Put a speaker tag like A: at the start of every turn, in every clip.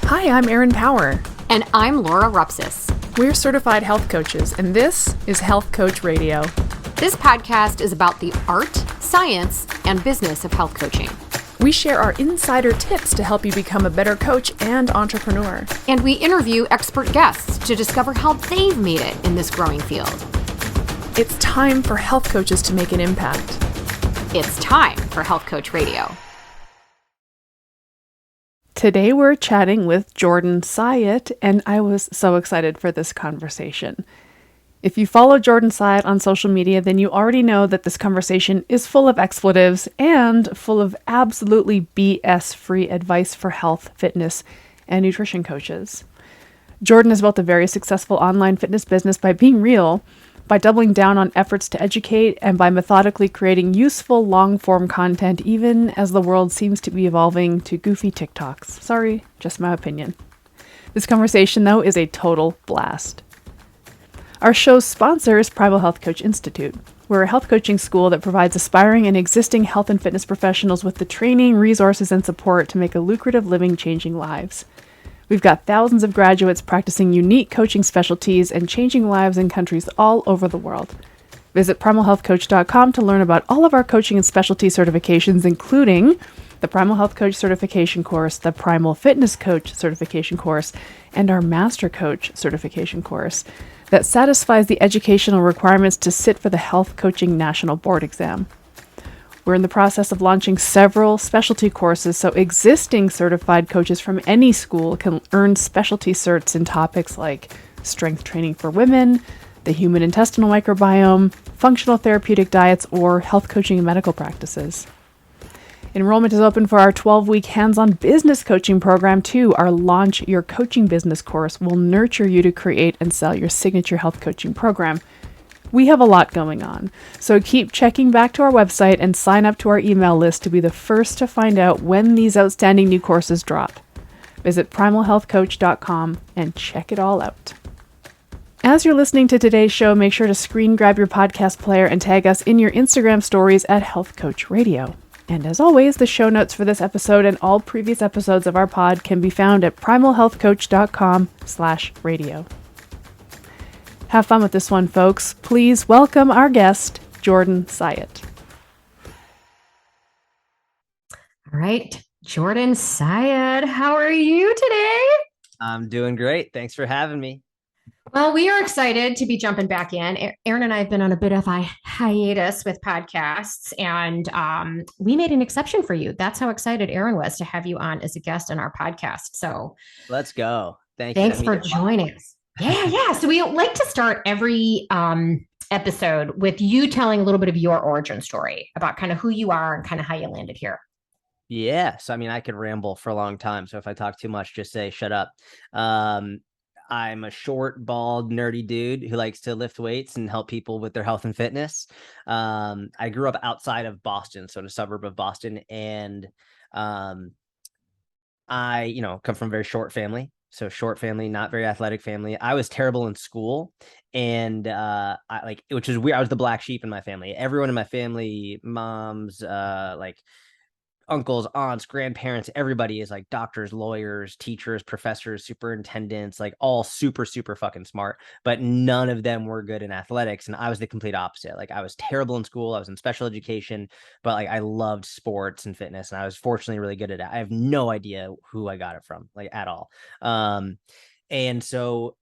A: Hi, I'm Erin Power.
B: And I'm Laura Rupsis.
A: We're certified health coaches, and this is Health Coach Radio.
B: This podcast is about the art, science, and business of health coaching.
A: We share our insider tips to help you become a better coach and entrepreneur.
B: And we interview expert guests to discover how they've made it in this growing field.
A: It's time for health coaches to make an impact.
B: It's time for Health Coach Radio.
A: Today we're chatting with Jordan Syatt, and I was so excited for this conversation. If you follow Jordan Syatt on social media, then you already know that this conversation is full of expletives and full of absolutely BS-free advice for health, fitness, and nutrition coaches. Jordan has built a very successful online fitness business by being real, by doubling down on efforts to educate, and by methodically creating useful long-form content, even as the world seems to be evolving to goofy TikToks. Sorry, just my opinion. This conversation, though, is a total blast. Our show's sponsor is Primal Health Coach Institute. We're a health coaching school that provides aspiring and existing health and fitness professionals with the training, resources, and support to make a lucrative living changing lives. We've got thousands of graduates practicing unique coaching specialties and changing lives in countries all over the world. Visit primalhealthcoach.com to learn about all of our coaching and specialty certifications, including the Primal Health Coach Certification Course, the Primal Fitness Coach Certification Course, and our Master Coach Certification Course that satisfies the educational requirements to sit for the Health Coaching National Board exam. We're in the process of launching several specialty courses, so existing certified coaches from any school can earn specialty certs in topics like strength training for women, the human intestinal microbiome, functional therapeutic diets, or health coaching and medical practices. Enrollment is open for our 12-week hands-on business coaching program, too. Our Launch Your Coaching Business course will nurture you to create and sell your signature health coaching program. We have a lot going on, so keep checking back to our website and sign up to our email list to be the first to find out when these outstanding new courses drop. Visit primalhealthcoach.com and check it all out. As you're listening to today's show, make sure to screen grab your podcast player and tag us in your Instagram stories at Health Coach Radio. And as always, the show notes for this episode and all previous episodes of our pod can be found at primalhealthcoach.com/radio. Have fun with this one, folks. Please welcome our guest, Jordan Syatt.
B: All right, Jordan Syatt, how are you today?
C: I'm doing great. Thanks for having me.
B: Well, we are excited to be jumping back in. Erin and I have been on a bit of a hiatus with podcasts, and we made an exception for you. That's how excited Erin was to have you on as a guest on our podcast. So
C: let's go.
B: Thanks for joining us. Yeah. So we like to start every episode with you telling a little bit of your origin story about kind of who you are and kind of how you landed here.
C: Yeah. So, I could ramble for a long time. So if I talk too much, just say, shut up. I'm a short, bald, nerdy dude who likes to lift weights and help people with their health and fitness. I grew up outside of Boston, so in a suburb of Boston. And I, come from a very short family. So short family, not very athletic family. I was terrible in school, and which is weird. I was the black sheep in my family. Everyone in my family, moms, uncles, aunts, grandparents, everybody is like doctors, lawyers, teachers, professors, superintendents, like all super, super fucking smart, but none of them were good in athletics. And I was the complete opposite. Like I was terrible in school. I was in special education, but like I loved sports and fitness, and I was fortunately really good at it. I have no idea who I got it from, like at all. And so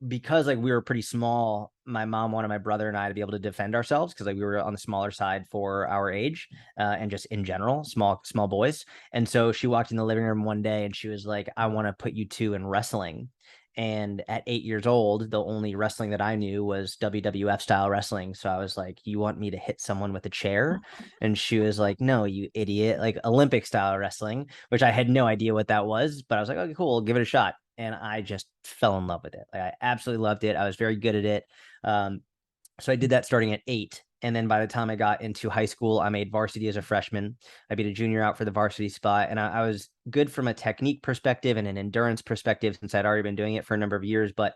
C: because like we were pretty small, my mom wanted my brother and I to be able to defend ourselves because like we were on the smaller side for our age, and just in general, small boys. And so she walked in the living room one day and she was like, I want to put you two in wrestling. And at 8 years old, the only wrestling that I knew was WWF style wrestling. So I was like, you want me to hit someone with a chair? And she was like, no, you idiot, like Olympic style wrestling, which I had no idea what that was, but I was like, okay, cool, give it a shot. And I just fell in love with it. Like I absolutely loved it. I was very good at it. So I did that starting at 8. And then by the time I got into high school, I made varsity as a freshman. I beat a junior out for the varsity spot. And I was good from a technique perspective and an endurance perspective since I'd already been doing it for a number of years. But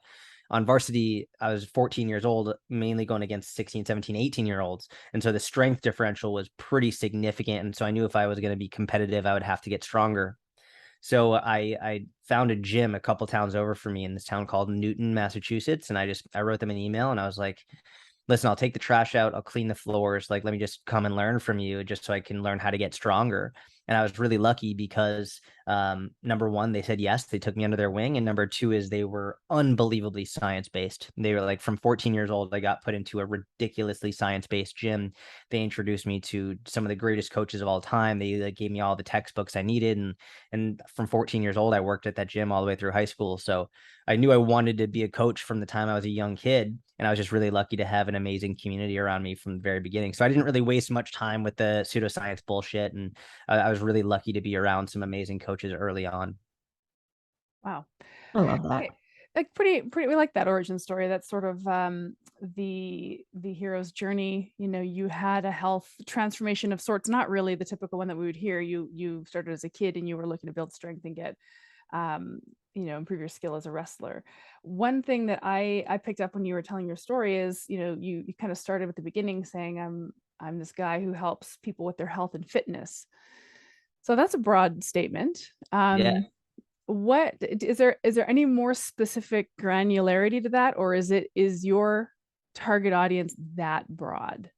C: on varsity, I was 14 years old, mainly going against 16, 17, 18-year-olds. And so the strength differential was pretty significant. And so I knew if I was going to be competitive, I would have to get stronger. So I found a gym a couple towns over for me in this town called Newton, Massachusetts. And I wrote them an email and I was like, listen, I'll take the trash out. I'll clean the floors. Like, let me just come and learn from you just so I can learn how to get stronger. And I was really lucky because number one, they said yes, they took me under their wing. And number two is they were unbelievably science-based. They were like from 14 years old, I got put into a ridiculously science-based gym. They introduced me to some of the greatest coaches of all time. They like, gave me all the textbooks I needed. And from 14 years old, I worked at that gym all the way through high school. So I knew I wanted to be a coach from the time I was a young kid. And I was just really lucky to have an amazing community around me from the very beginning. So I didn't really waste much time with the pseudoscience bullshit. And I was really lucky to be around some amazing coaches early on.
A: Wow.
B: I love that.
A: Okay. Like pretty we like that origin story. That's sort of the hero's journey. You know, you had a health transformation of sorts, not really the typical one that we would hear. You started as a kid and you were looking to build strength and get improve your skill as a wrestler. One thing that I picked up when you were telling your story is, you kind of started at the beginning saying I'm this guy who helps people with their health and fitness. So that's a broad statement.
C: Yeah.
A: What is there any more specific granularity to that, or is your target audience that broad?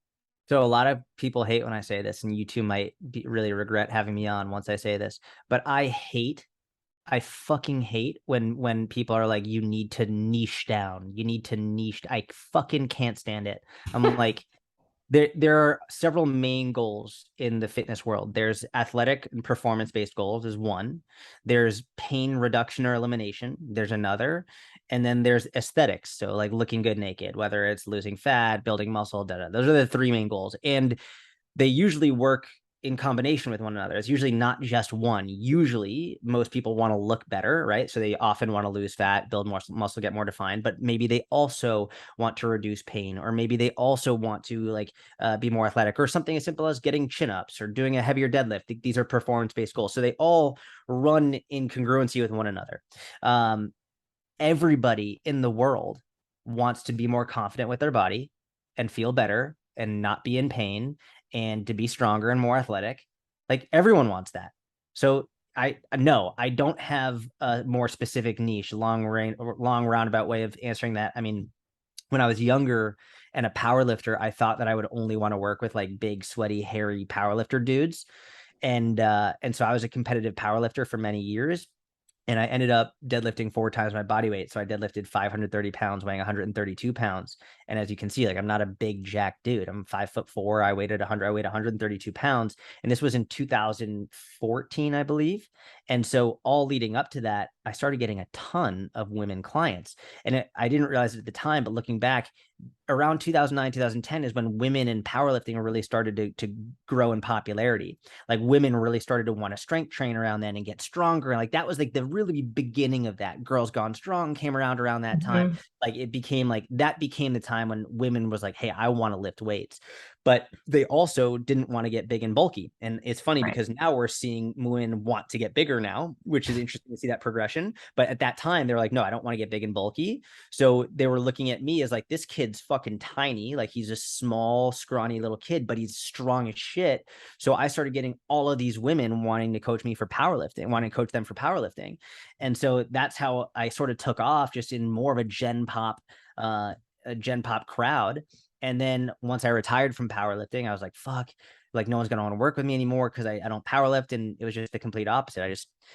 C: So a lot of people hate when I say this, and you two might really regret having me on once I say this, but I fucking hate when people are like, you need to niche down. You need to niche. I fucking can't stand it. I'm like, there are several main goals in the fitness world. There's athletic and performance-based goals is one. There's pain reduction or elimination. There's another. And then there's aesthetics. So like looking good naked, whether it's losing fat, building muscle, Those are the three main goals. And they usually work in combination with one another. It's usually not just one. Usually, most people want to look better, right? So they often want to lose fat, build more muscle, get more defined, but maybe they also want to reduce pain, or maybe they also want to be more athletic, or something as simple as getting chin ups or doing a heavier deadlift. These are performance based goals. So they all run in congruency with one another. Everybody in the world wants to be more confident with their body and feel better and not be in pain and to be stronger and more athletic. Like everyone wants that. So I don't have a more specific niche, long roundabout way of answering that. I mean, when I was younger and a power lifter, I thought that I would only want to work with like big, sweaty, hairy power lifter dudes. And so I was a competitive power lifter for many years. And I ended up deadlifting 4 times my body weight. So I deadlifted 530 pounds, weighing 132 pounds. And as you can see, like I'm not a big jack dude. I'm 5'4". I weighed 132 pounds. And this was in 2014, I believe. And so all leading up to that, I started getting a ton of women clients. And I didn't realize it at the time, but looking back, around 2009, 2010 is when women in powerlifting really started to grow in popularity. Like women really started to want to strength train around then and get stronger. And like that was like the really beginning of that. Girls Gone Strong came around that time. Like it became like that became the time when women was like, hey, I want to lift weights. But they also didn't want to get big and bulky. And it's funny because now we're seeing women want to get bigger now, which is interesting to see that progression. But at that time, they're like, no, I don't want to get big and bulky. So they were looking at me as like, this kid's fucking tiny. Like he's a small, scrawny little kid, but he's strong as shit. So I started getting all of these women wanting to coach me for powerlifting, wanting to coach them for powerlifting. And so that's how I sort of took off, just in more of a Gen Pop crowd. And then once I retired from powerlifting, I was like, fuck, like no one's going to want to work with me anymore because I don't powerlift. And it was just the complete opposite.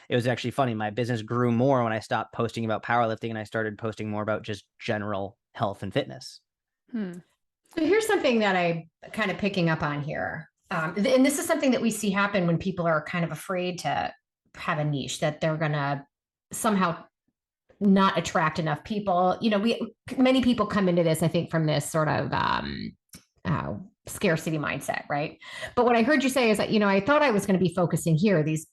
C: It was actually funny. My business grew more when I stopped posting about powerlifting and I started posting more about just general health and fitness.
B: So here's something that I kind of picking up on here. And this is something that we see happen when people are kind of afraid to have a niche, that they're going to somehow not attract enough people. Many people come into this, I think, from this sort of scarcity mindset, right? But what I heard you say is that, I thought I was going to be focusing here, these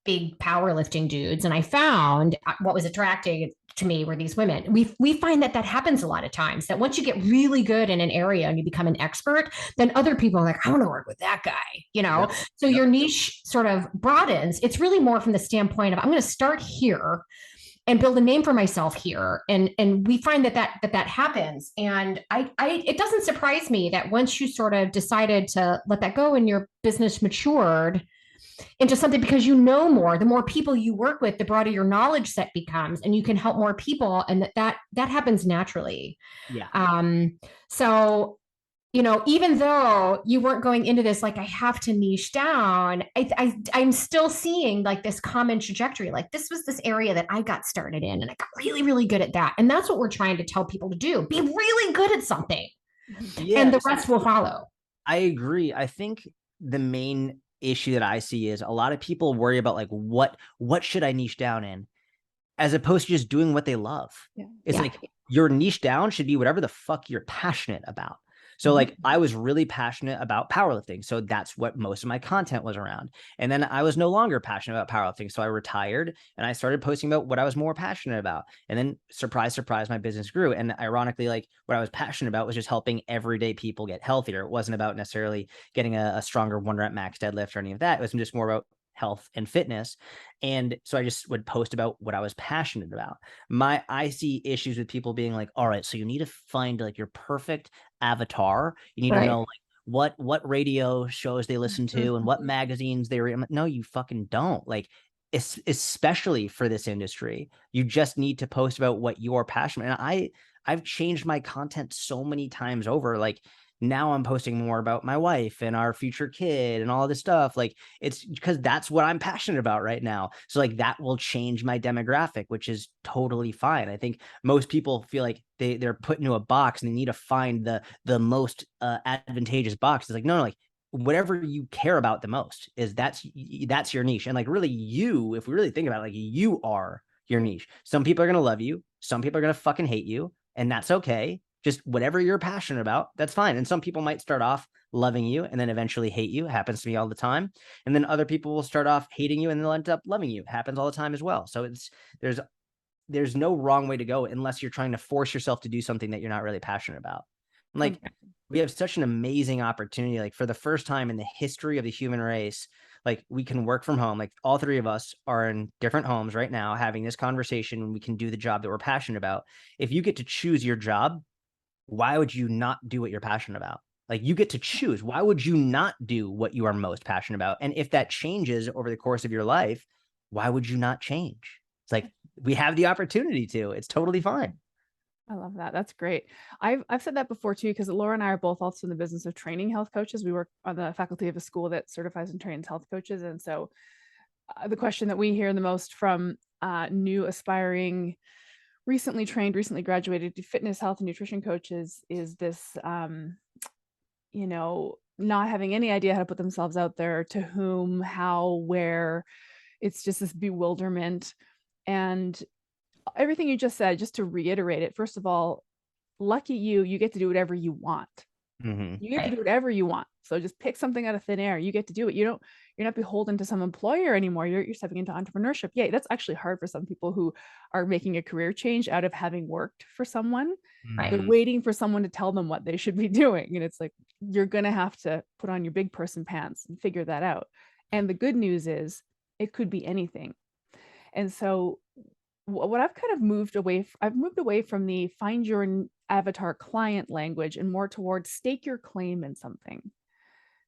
B: big powerlifting dudes, and I found what was attracting to me were these women. We find that happens a lot of times, that once you get really good in an area and you become an expert, then other people are like, I want to work with that guy, Yep. So your niche sort of broadens. It's really more from the standpoint of, I'm going to start here and build a name for myself here. And we find that happens. And it doesn't surprise me that once you sort of decided to let that go and your business matured, into something because you know more. The more people you work with, the broader your knowledge set becomes, and you can help more people, and that happens naturally.
C: Yeah.
B: So even though you weren't going into this like I have to niche down, I'm still seeing like this common trajectory. Like this was this area that I got started in, and I got really, really good at that. And that's what we're trying to tell people to do: be really good at something, and
C: Yeah.
B: the rest will follow.
C: I agree. I think the main issue that I see is a lot of people worry about like what should I niche down in, as opposed to just doing what they love.
A: Yeah.
C: It's
B: Yeah.
C: like your niche down should be whatever the fuck you're passionate about. So like I was really passionate about powerlifting. So that's what most of my content was around. And then I was no longer passionate about powerlifting. So I retired and I started posting about what I was more passionate about. And then surprise, surprise, my business grew. And ironically, like what I was passionate about was just helping everyday people get healthier. It wasn't about necessarily getting a stronger 1 rep max deadlift or any of that. It was just more about health and fitness. And so I just would post about what I was passionate about. I see issues with people being like, all right, so you need to find like your perfect avatar. You need to know like what radio shows they listen to and what magazines they read. No, you fucking don't. Like especially for this industry, you just need to post about what you're passionate. And I've changed my content so many times over. Like now I'm posting more about my wife and our future kid and all this stuff. Like it's because that's what I'm passionate about right now. So like that will change my demographic, which is totally fine. I think most people feel like they're put into a box and they need to find the most advantageous box. It's like, no, like whatever you care about the most that's your niche. And like really if we really think about it, like you are your niche. Some people are going to love you. Some people are going to fucking hate you. And that's okay. Just whatever you're passionate about, that's fine. And some people might start off loving you and then eventually hate you. It happens to me all the time. And then other people will start off hating you and they'll end up loving you. It happens all the time as well. So there's no wrong way to go unless you're trying to force yourself to do something that you're not really passionate about. And like we have such an amazing opportunity, like for the first time in the history of the human race, like we can work from home. Like all three of us are in different homes right now having this conversation and we can do the job that we're passionate about. If you get to choose your job, why would you not do what you're passionate about? Like you get to choose. Why would you not do what you are most passionate about? And if that changes over the course of your life, why would you not change? It's like we have the opportunity to. It's totally fine.
A: I love that. That's great. I've said that before too, because Laura and I are both also in the business of training health coaches. We work on the faculty of a school that certifies and trains health coaches. And so the question that we hear the most from new aspiring, recently trained, recently graduated fitness, health, and nutrition coaches is this, not having any idea how to put themselves out there, to whom, how, where. It's just this bewilderment. And everything you just said, just to reiterate it, first of all, lucky you get to do whatever you want. You get to do whatever you want. So just pick something out of thin air. You get to do it. You're not beholden to some employer anymore. You're stepping into entrepreneurship. Yeah, that's actually hard for some people who are making a career change out of having worked for someone. They're waiting for someone to tell them what they should be doing. And it's like, you're going to have to put on your big person pants and figure that out. And the good news is it could be anything. And so what I've kind of I've moved away from the find your avatar client language and more towards stake your claim in something.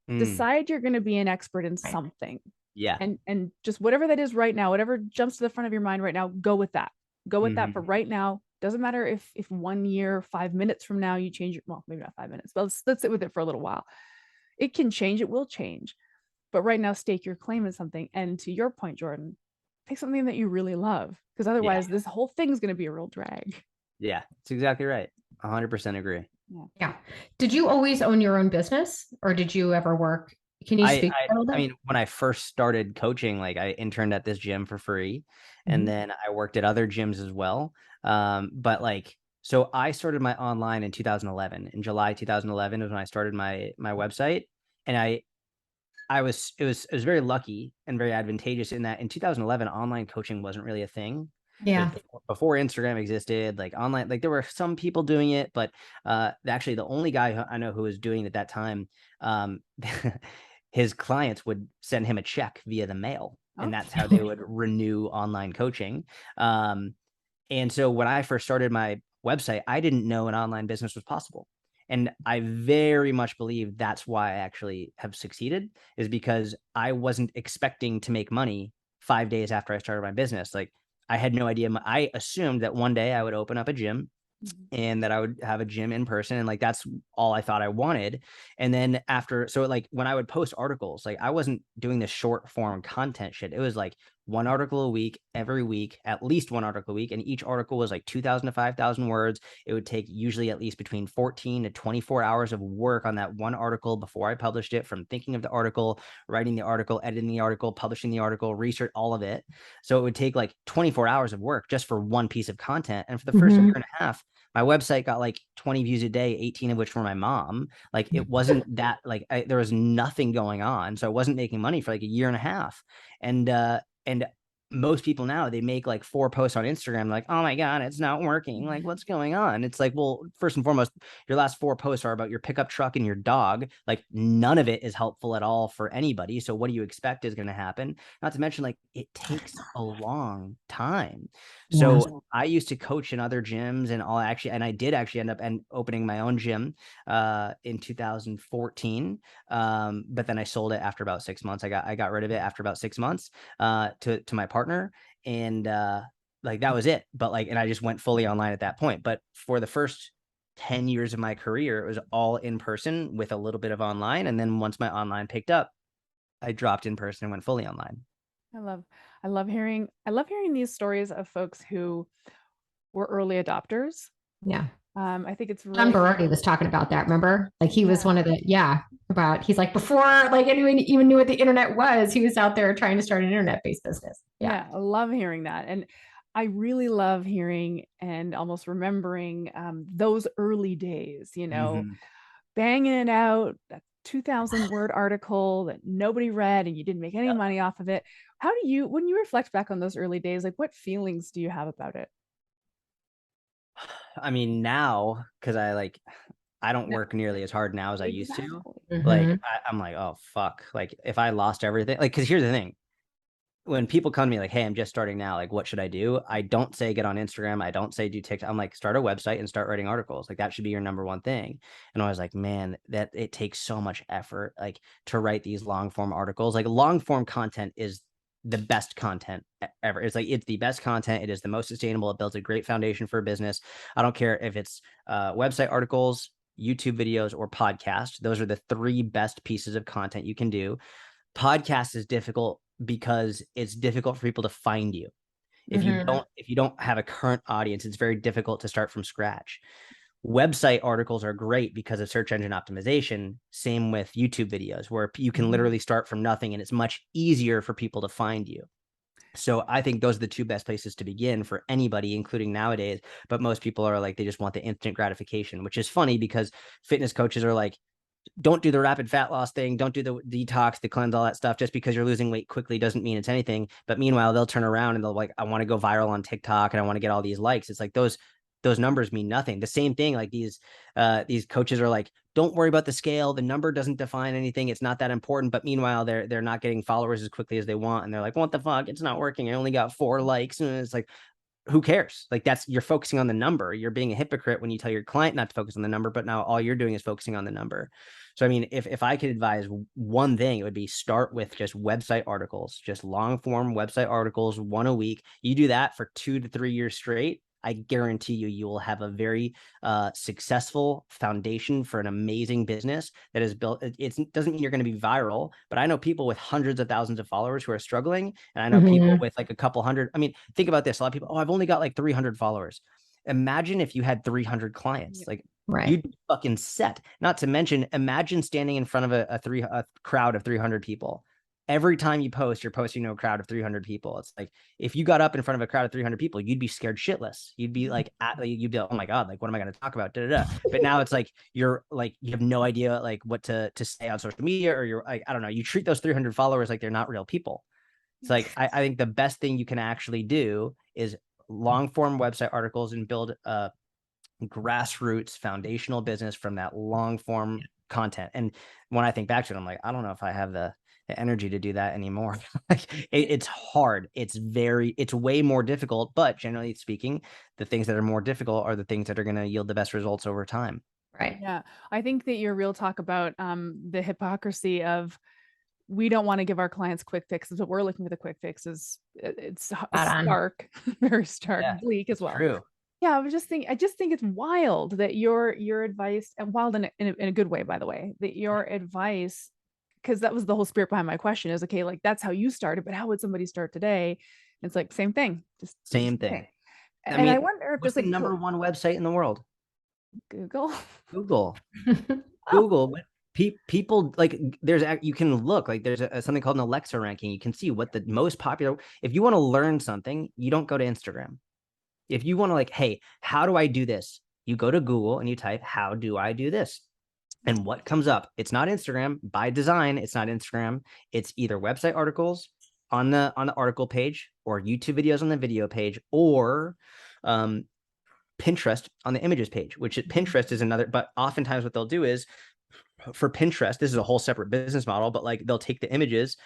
A: Decide you're going to be an expert in something.
C: Yeah.
A: And just whatever that is right now, whatever jumps to the front of your mind right now, go with that. Go with that for right now. Doesn't matter if 1 year, 5 minutes from now you change it. Well, maybe not 5 minutes, but let's sit with it for a little while. It can change. It will change. But right now, stake your claim in something. And to your point, Jordan, pick something that you really love, because otherwise this whole thing is going to be a real drag.
C: Yeah, that's exactly right. 100% agree.
B: Yeah. Did you always own your own business, or did you ever work? Can you speak a little bit?
C: I mean, when I first started coaching, like I interned at this gym for free, and then I worked at other gyms as well. But like, so I started my online in 2011. In July 2011 is when I started my website, and it was very lucky and very advantageous in that in 2011 online coaching wasn't really a thing.
B: Yeah.
C: Like before Instagram existed, like online, like there were some people doing it, but actually the only guy I know who was doing it at that time, his clients would send him a check via the mail, and that's how they would renew online coaching. And so when I first started my website, I didn't know an online business was possible. And I very much believe that's why I actually have succeeded, is because I wasn't expecting to make money 5 days after I started my business. Like, I had no idea. I assumed that one day I would open up a gym and that I would have a gym in person. And like, that's all I thought I wanted. And then after, so like when I would post articles, like I wasn't doing this short form content shit. It was like one article a week, every week, at least one article a week. And each article was like 2,000 to 5,000 words. It would take usually at least between 14 to 24 hours of work on that one article before I published it, from thinking of the article, writing the article, editing the article, publishing the article, research, all of it. So it would take like 24 hours of work just for one piece of content. And for the first year and a half, my website got like 20 views a day, 18 of which were my mom. Like, it wasn't that, like, there was nothing going on. So I wasn't making money for like a year and a half. And most people now, they make like 4 posts on Instagram, like, oh my God, it's not working. Like, what's going on? It's like, well, first and foremost, your last 4 posts are about your pickup truck and your dog. Like, none of it is helpful at all for anybody. So what do you expect is going to happen? Not to mention, like, it takes a long time. So I used to coach in other gyms, and I did actually end up opening my own gym in 2014. But then I sold it after about 6 months. I got rid of it after about 6 months to my partner, and like, that was it. But like, and I just went fully online at that point. But for the first 10 years of my career, it was all in person with a little bit of online. And then once my online picked up, I dropped in person and went fully online.
A: I love I love hearing these stories of folks who were early adopters.
B: Yeah.
A: I think it's
B: John
A: really
B: Berardi was talking about that. Remember? Like he was
A: yeah.
B: one of the, he's like, before like anyone even knew what the internet was, he was out there trying to start an internet-based business. Yeah.
A: Yeah, I love hearing that. And I really love hearing and almost remembering those early days, banging it out, that 2,000 word article that nobody read and you didn't make any money off of it. How do you, when you reflect back on those early days, like what feelings do you have about it?
C: I mean, now, because I don't
A: No,
C: work nearly as hard now as I used to.
A: exactly.
C: Like,
B: Mhm.
C: I'm like, oh fuck. Like, if I lost everything, like, because here's the thing. When people come to me like, hey, I'm just starting now, like, what should I do? I don't say get on Instagram. I don't say do TikTok. I'm like, start a website and start writing articles. Like, that should be your number one thing. And I was like, man, that it takes so much effort, like, to write these long form articles. Like, long form content is the best content ever. It's like, it's the best content. It is the most sustainable. It builds a great foundation for a business. I don't care if it's website articles, YouTube videos, or podcast. Those are the 3 best pieces of content you can do. Podcast is difficult because it's difficult for people to find you.
B: Mhm.
C: If you don't have a current audience, it's very difficult to start from scratch. Website articles are great because of search engine optimization. Same with YouTube videos, where you can literally start from nothing and it's much easier for people to find you. So I think those are the 2 best places to begin for anybody, including nowadays. But most people are like, they just want the instant gratification, which is funny because fitness coaches are like, don't do the rapid fat loss thing. Don't do the detox, the cleanse, all that stuff. Just because you're losing weight quickly doesn't mean it's anything. But meanwhile, they'll turn around and they'll like, I want to go viral on TikTok and I want to get all these likes. It's like those numbers mean nothing. The same thing, like these coaches are like, don't worry about the scale. The number doesn't define anything. It's not that important. But meanwhile, they're not getting followers as quickly as they want. And they're like, what the fuck? It's not working. I only got 4 likes. And it's like, who cares? Like, you're focusing on the number. You're being a hypocrite when you tell your client not to focus on the number, but now all you're doing is focusing on the number. So, I mean, if I could advise one thing, it would be start with just website articles, just long form website articles, 1 a week. You do that for 2 to 3 years straight. I guarantee you will have a very successful foundation for an amazing business that is built. It doesn't mean you're going to be viral, but I know people with hundreds of thousands of followers who are struggling. And I know people
B: Mhm.
C: with like a couple hundred. I mean, think about this. A lot of people, oh, I've only got like 300 followers. Imagine if you had 300 clients.
A: Yep.
C: Like,
B: Right.
C: you'd be fucking set. Not to mention, imagine standing in front of a crowd of 300 people. Every time you post, you're posting to a crowd of 300 people. It's like, if you got up in front of a crowd of 300 people, you'd be scared shitless. You'd be like, you'd be like, oh my God, like, what am I going to talk about? Da, da, da. But now it's like, you're like, you have no idea like what to say on social media, or you're like, I don't know, you treat those 300 followers like they're not real people. It's like, I think the best thing you can actually do is long form website articles and build a grassroots foundational business from that long form content. And when I think back to it, I'm like, I don't know if I have the energy to do that anymore. Like, it's hard. It's way more difficult, but generally speaking, the things that are more difficult are the things that are going to yield the best results over time.
B: Right.
A: Yeah. I think that your real talk about the hypocrisy of we don't want to give our clients quick fixes, but we're looking for the quick fixes. It's
B: Spot on.
A: stark, very stark,
C: Yeah,
A: bleak as
C: it's
A: well.
C: true.
A: Yeah, I just think it's wild that your advice, and wild in a good way, by the way, that your advice, because that was the whole spirit behind my question is, okay, like that's how you started, but how would somebody start today? And it's like same thing, just do the
C: Same
A: same
C: thing.
A: thing.
C: I
A: And I
C: mean,
A: wonder if
C: what's
A: there's
C: the
A: like
C: number one website in the world?
A: Google.
C: Google.
A: Oh,
C: Google. People like you can look like there's something called an Alexa ranking. You can see what the most popular. If you want to learn something, you don't go to Instagram. If you want to like, hey, how do I do this? You go to Google and you type, how do I do this? And what comes up? It's not Instagram by design. It's not Instagram. It's either website articles on the article page, or YouTube videos on the video page, or um, Pinterest on the images page. Which Pinterest is another. But oftentimes, what they'll do is for Pinterest, this is a whole separate business model. But like they'll take the images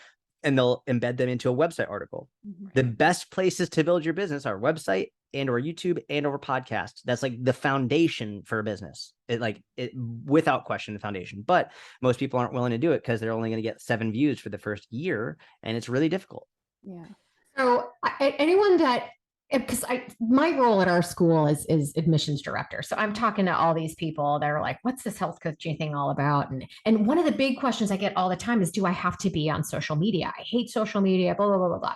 C: and they'll embed them into a website article.
A: right.
C: The best places to build your business are website and or YouTube and or podcasts. That's like the foundation for a business. It without question, the foundation. But most people aren't willing to do it because they're only going to get 7 views for the first year, and it's really difficult.
A: Yeah.
B: So anyone that, because my role at our school is admissions director. So I'm talking to all these people that are like, what's this health coaching thing all about? And one of the big questions I get all the time is, do I have to be on social media? I hate social media, blah, blah, blah, blah, blah.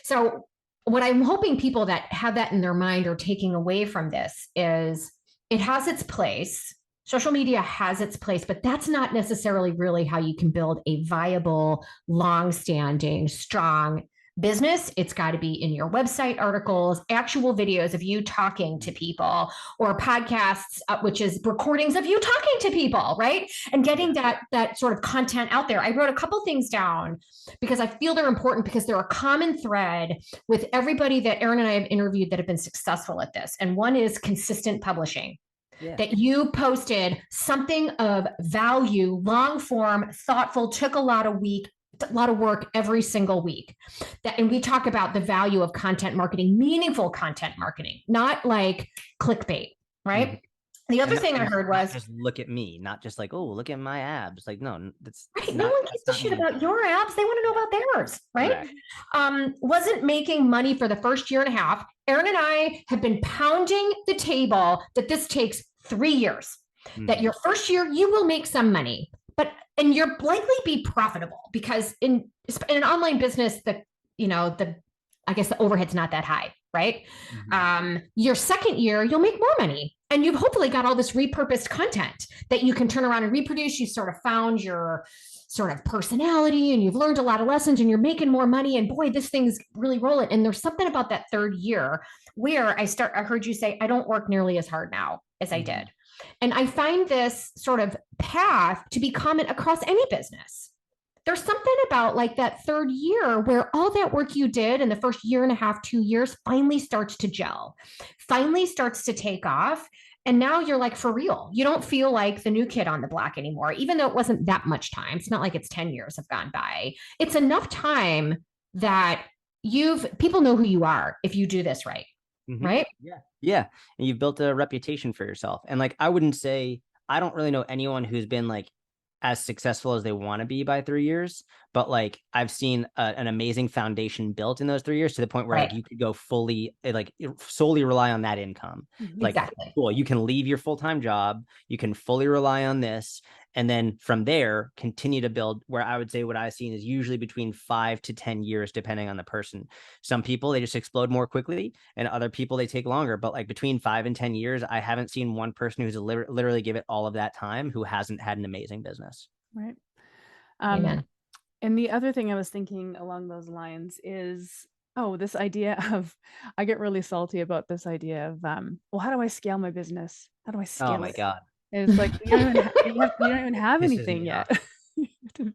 B: So what I'm hoping people that have that in their mind are taking away from this is it has its place. Social media has its place, but that's not necessarily really how you can build a viable, long-standing, strong business. It's got to be in your website articles, actual videos of you talking to people, or podcasts, which is recordings of you talking to people, right? And getting that sort of content out there. I wrote a couple things down because I feel they're important, because they're a common thread with everybody that Aaron and I have interviewed that have been successful at this. And one is consistent publishing.
C: Yeah.
B: That you posted something of value, long form, thoughtful, took a lot of work every single week. And we talk about the value of content marketing, meaningful content marketing, not like clickbait, right? Mm-hmm. The other thing I heard was
C: just look at me, not just like, oh, look at my abs. Like, no, that's
B: right. No one gives a shit about your abs. They want to know about theirs, right? Wasn't making money for the first year and a half. Aaron and I have been pounding the table that this takes 3 years. Mm-hmm. That your first year you will make some money, and you're likely be profitable, because in an online business, I guess the overhead's not that high, right? Mm-hmm. Your second year, you'll make more money, and you've hopefully got all this repurposed content that you can turn around and reproduce. You sort of found your sort of personality, and you've learned a lot of lessons, and you're making more money, and boy, this thing's really rolling. And there's something about that third year where I heard you say, I don't work nearly as hard now as I did. And I find this sort of path to be common across any business. There's something about like that third year where all that work you did in the first year and a half, 2 years, finally starts to gel, finally starts to take off. And now you're like, for real. You don't feel like the new kid on the block anymore, even though it wasn't that much time. It's not like it's 10 years have gone by. It's enough time that people know who you are if you do this right. Mm-hmm. Right?
C: Yeah. And you've built a reputation for yourself. And like, I don't really know anyone who's been like as successful as they want to be by 3 years, but like I've seen an amazing foundation built in those 3 years, to the point where like you could go solely rely on that income. Like, cool, you can leave your full-time job, you can fully rely on this, and then from there continue to build, where I would say what I've seen is usually between 5 to 10 years, depending on the person. Some people, they just explode more quickly, and other people, they take longer. But like between 5 and 10 years, I haven't seen one person who's literally give it all of that time who hasn't had an amazing business.
A: Right.
B: Amen.
A: And the other thing I was thinking along those lines is, this idea of, I get really salty about this idea of, well, how do I scale my business? How do I scale it?
C: Oh my God.
A: And it's like, you don't even have anything yet.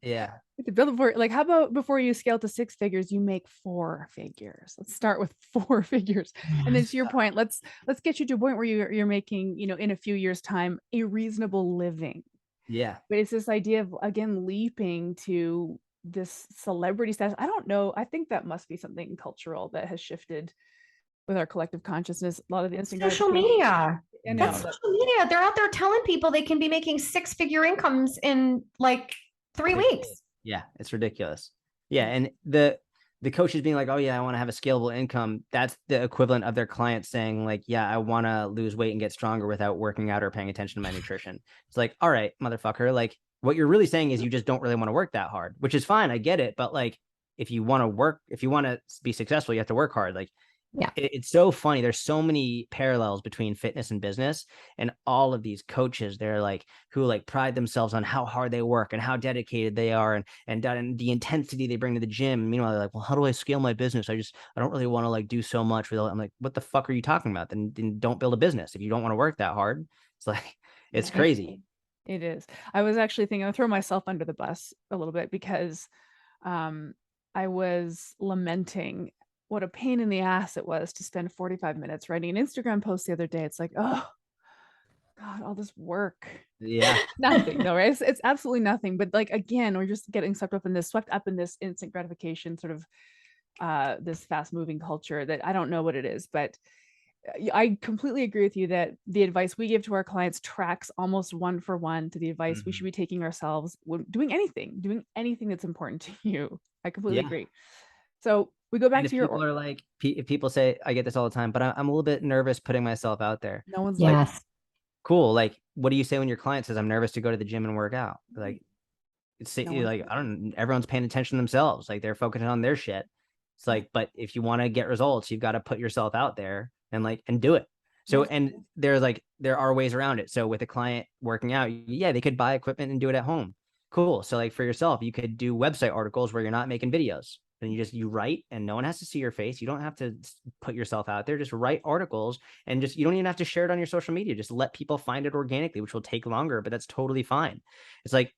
C: Yeah.
A: To build before, like, how about before you scale to 6 figures, you make 4 figures? Let's start with 4 figures. And then to your point, let's get you to a point where you're making, in a few years' time, a reasonable living.
C: Yeah.
A: But it's this idea of, again, leaping to this celebrity status. I don't know. I think that must be something cultural that has shifted with our collective consciousness. A lot of the instant
B: social media.
A: I
B: That's
A: know.
B: social media. They're out there telling people they can be making 6-figure incomes in like 3 weeks.
C: Yeah, it's ridiculous. Yeah, and the coaches being like, "Oh yeah, I want to have a scalable income." That's the equivalent of their clients saying like, "Yeah, I want to lose weight and get stronger without working out or paying attention to my nutrition." It's like, "All right, motherfucker, like what you're really saying is you just don't really want to work that hard," which is fine. I get it, but like if you want to work, if you want to be successful, you have to work hard. Like
B: Yeah.
C: it's so funny. There's so many parallels between fitness and business, and all of these coaches, they're like who like pride themselves on how hard they work and how dedicated they are, and the intensity they bring to the gym. Meanwhile, they're like, well, how do I scale my business? I don't really want to like do so much with it. I'm like, what the fuck are you talking about? Then don't build a business if you don't want to work that hard. It's like it's
A: Yeah,
C: crazy.
A: it is. I was actually thinking I'll throw myself under the bus a little bit because um, I was lamenting what a pain in the ass it was to spend 45 minutes writing an Instagram post the other day. It's like, oh God, all this work.
C: Yeah,
A: Nothing, no, right? It's absolutely nothing. But like again, we're just getting swept up in this instant gratification sort of this fast moving culture that I don't know what it is, but I completely agree with you that the advice we give to our clients tracks almost one for one to the advice we should
C: mm-hmm.
A: be taking ourselves when doing anything that's important to you. I completely
C: Yeah.
A: agree. So we go
C: And
A: back
C: if
A: to your,
C: people are like, if people say, I get this all the time, but I'm a little bit nervous putting myself out there.
A: no one's
C: It's like,
B: Yes.
C: cool. Like, what do you say when your client says, I'm nervous to go to the gym and work out? Like, it's
A: no one,
C: like, I don't, everyone's paying attention to themselves. Like, they're focusing on their shit. It's
A: yeah,
C: like, but if you want to get results, you've got to put yourself out there and like, and do it. So,
A: yeah,
C: and there's like, there are ways around it. So, with a client working out, yeah, they could buy equipment and do it at home. Cool. So, like, for yourself, you could do website articles where you're not making videos. And you write and no one has to see your face. You don't have to put yourself out there. Just write articles and just you don't even have to share it on your social media. Just let people find it organically, which will take longer, but that's totally fine. It's like